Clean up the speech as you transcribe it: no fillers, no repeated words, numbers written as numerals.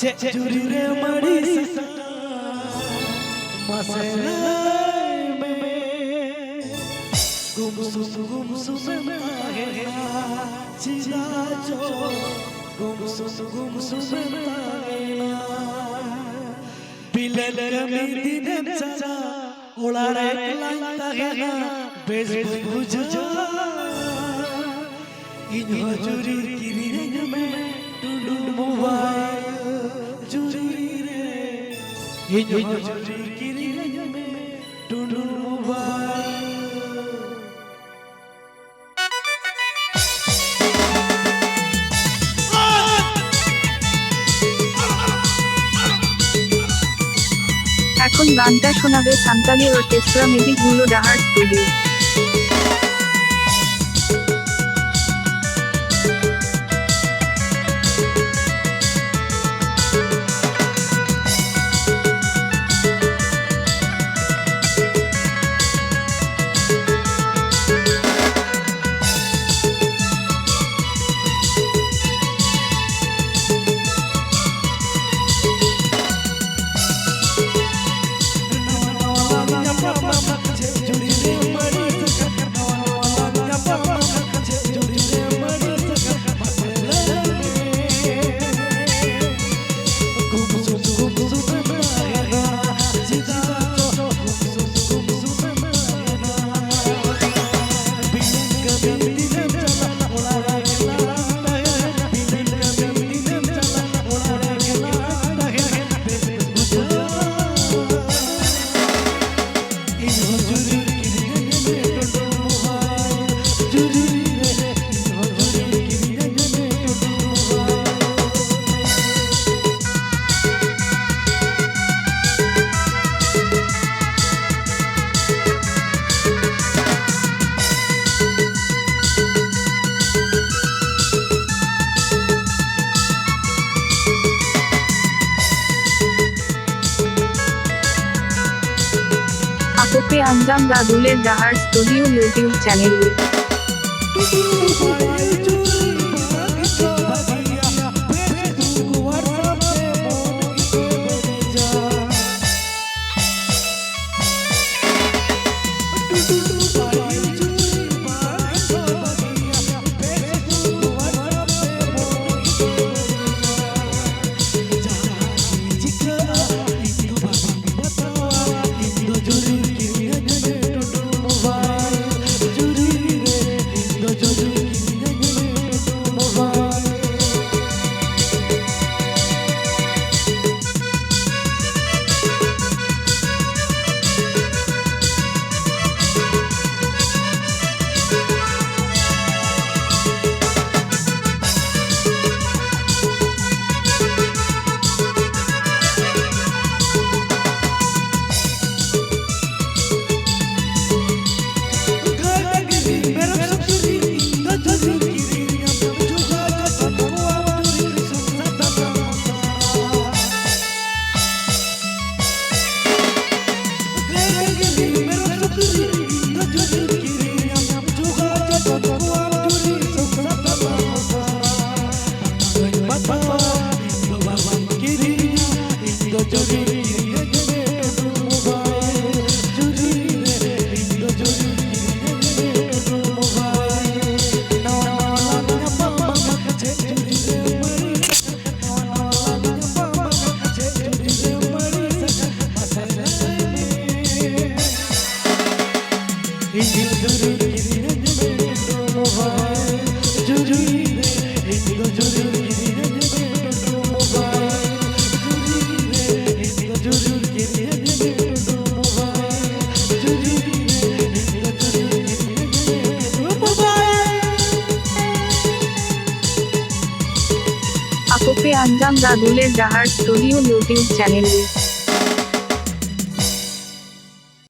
जुरी मड़ी मसले में गुमसुम है चिरा जो गुमसुम है पिलल कमी दिन चला ओला रे लाता है बेज बुझा इन जुरी किरीन में टुडू मोबाइल जुरी रे इन जुरी किरीन में टुडू मोबाइल এখন গানটা শোনাবে সান্তালি অর্কেস্ট্রা মিউজিক গুলো ডাহার স্টুডিও। पे अंजाम दादुलेर डाहार स्टूडियो यूट्यूब चैनल पे अंजाम दादुलेर डाहार स्टूडियो यूट्यूब चैनल।